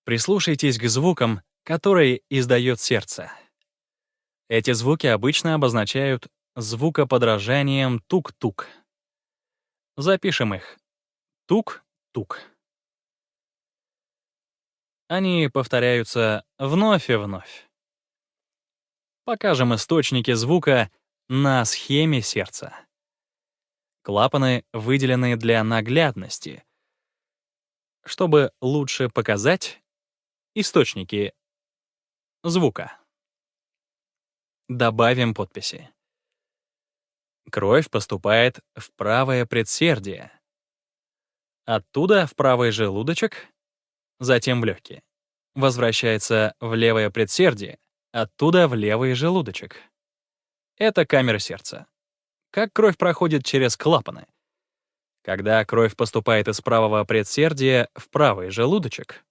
Прислушайтесь к звукам, которые издает сердце. Эти звуки обычно обозначают звукоподражанием тук-тук. Запишем их. Тук-тук. Они повторяются вновь и вновь. Покажем источники звука на схеме сердца. Клапаны выделены для наглядности, чтобы лучше показать источники звука. Добавим подписи. Кровь поступает в правое предсердие. Оттуда в правый желудочек, затем в легкие. Возвращается в левое предсердие, оттуда в левый желудочек. Это камера сердца. Как кровь проходит через клапаны? Когда кровь поступает из правого предсердия в правый желудочек,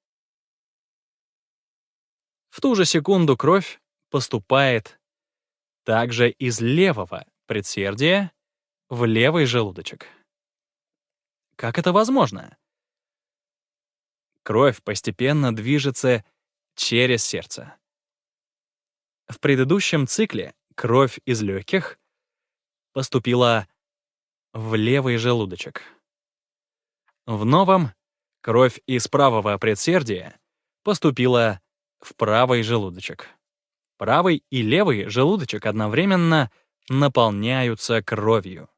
в ту же секунду кровь поступает также из левого предсердия в левый желудочек. Как это возможно? Кровь постепенно движется через сердце. В предыдущем цикле кровь из легких поступила в левый желудочек. В новом кровь из правого предсердия поступила в правый желудочек. Правый и левый желудочек одновременно наполняются кровью.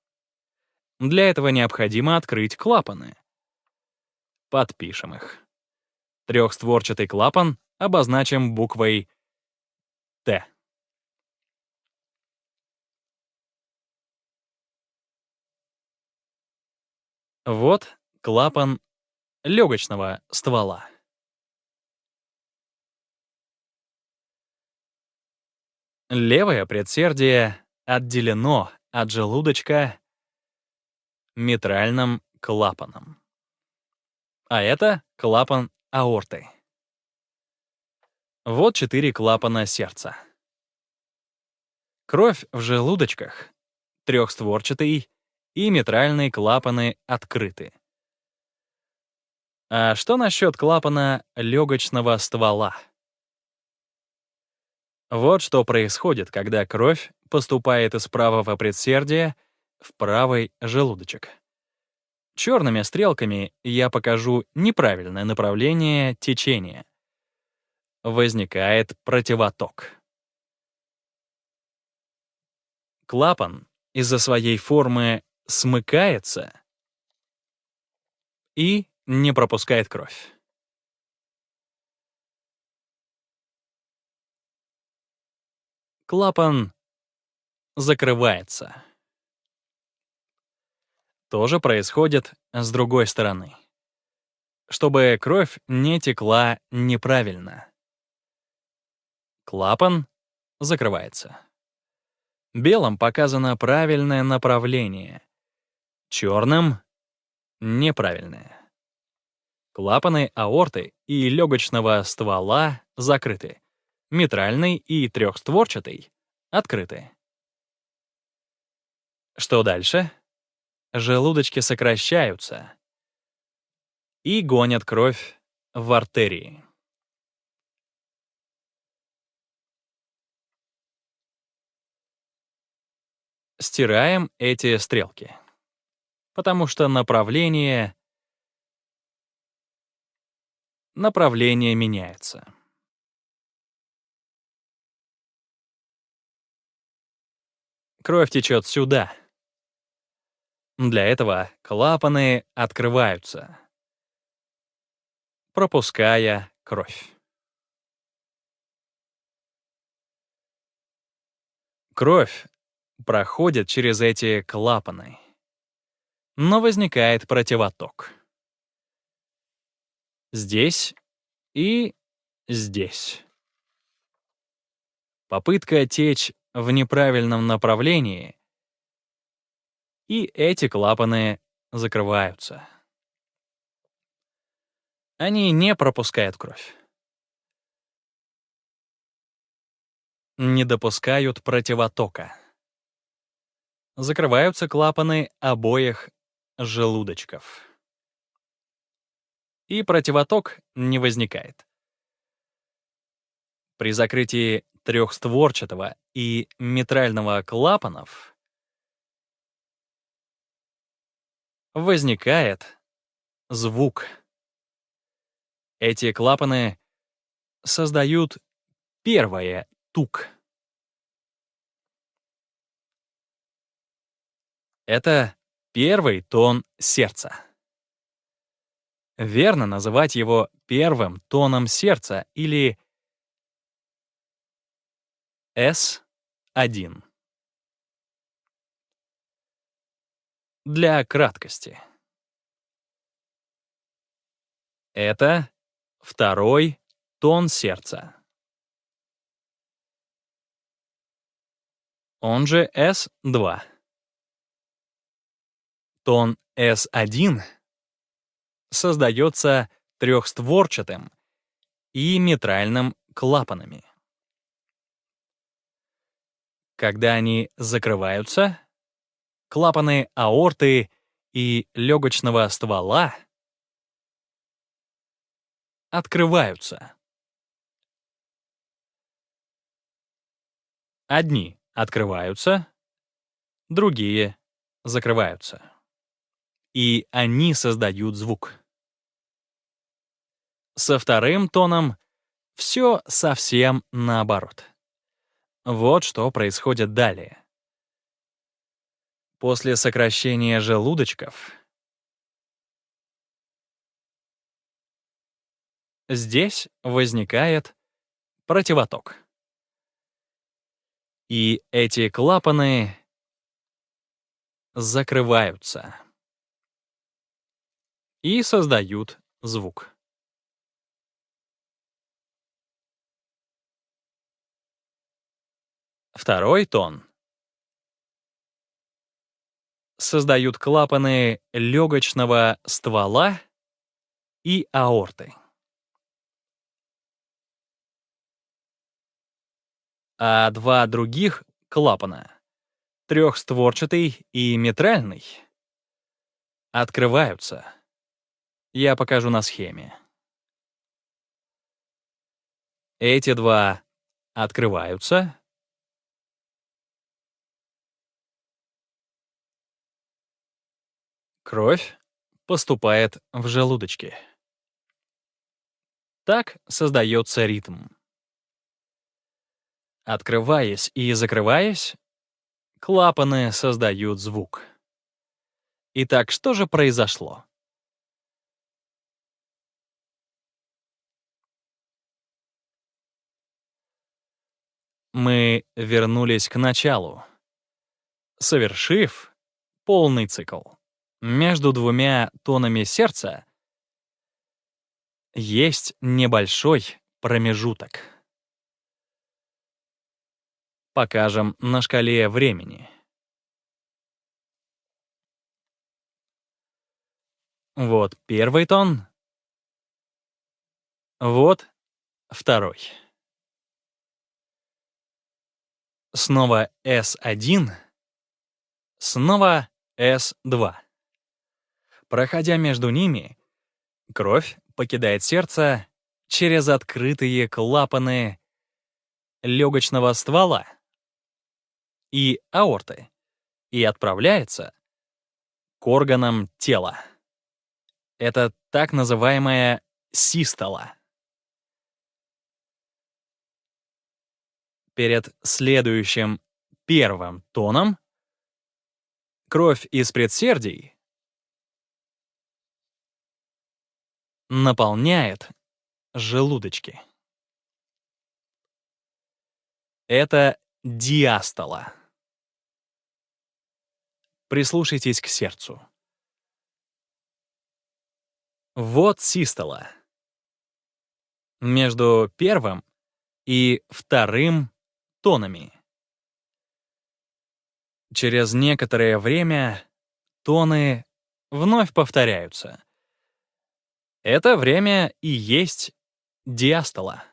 Для этого необходимо открыть клапаны. Подпишем их. Трехстворчатый клапан обозначим буквой Т. Вот клапан легочного ствола. Левое предсердие отделено от желудочка митральным клапаном. А это клапан аорты. Вот 4 клапана сердца. Кровь в желудочках, трехстворчатый и митральные клапаны открыты. А что насчет клапана легочного ствола? Вот что происходит, когда кровь поступает из правого предсердия в правый желудочек. Черными стрелками я покажу неправильное направление течения. Возникает противоток. Клапан из-за своей формы смыкается и не пропускает кровь. Клапан закрывается. То же происходит с другой стороны. Чтобы кровь не текла неправильно. Клапан закрывается. Белым показано правильное направление, черным — неправильное. Клапаны аорты и легочного ствола закрыты. Митральный и трехстворчатый открыты. Что дальше? Желудочки сокращаются и гонят кровь в артерии. Стираем эти стрелки, потому что направление меняется. Кровь течет сюда. Для этого клапаны открываются, пропуская кровь. Кровь проходит через эти клапаны, но возникает противоток. Здесь и здесь. Попытка течь в неправильном направлении, и эти клапаны закрываются. Они не пропускают кровь. Не допускают противотока. Закрываются клапаны обоих желудочков. И противоток не возникает. При закрытии трехстворчатого и митрального клапанов возникает звук. Эти клапаны создают первое тук. Это первый тон сердца. Верно называть его первым тоном сердца или S1. Для краткости. Это второй тон сердца. Он же S2. Тон S1 создается трехстворчатым и митральным клапанами. Когда они закрываются, клапаны аорты и легочного ствола открываются. Одни открываются, другие закрываются. И они создают звук. Со вторым тоном все совсем наоборот. Вот что происходит далее. После сокращения желудочков здесь возникает противоток. И эти клапаны закрываются и создают звук. Второй тон создают клапаны легочного ствола и аорты. А два других клапана, трехстворчатый и митральный, открываются. Я покажу на схеме. Эти два открываются. Кровь поступает в желудочки. Так создается ритм. Открываясь и закрываясь, клапаны создают звук. Итак, что же произошло? Мы вернулись к началу, совершив полный цикл. Между двумя тонами сердца есть небольшой промежуток. Покажем на шкале времени. Вот первый тон. Вот второй. Снова S1. Снова S2. Проходя между ними, кровь покидает сердце через открытые клапаны легочного ствола и аорты и отправляется к органам тела. Это так называемая систола. Перед следующим первым тоном кровь из предсердий наполняет желудочки. Это диастола. Прислушайтесь к сердцу. Вот систола. Между первым и вторым тонами. Через некоторое время тоны вновь повторяются. Это время и есть диастола.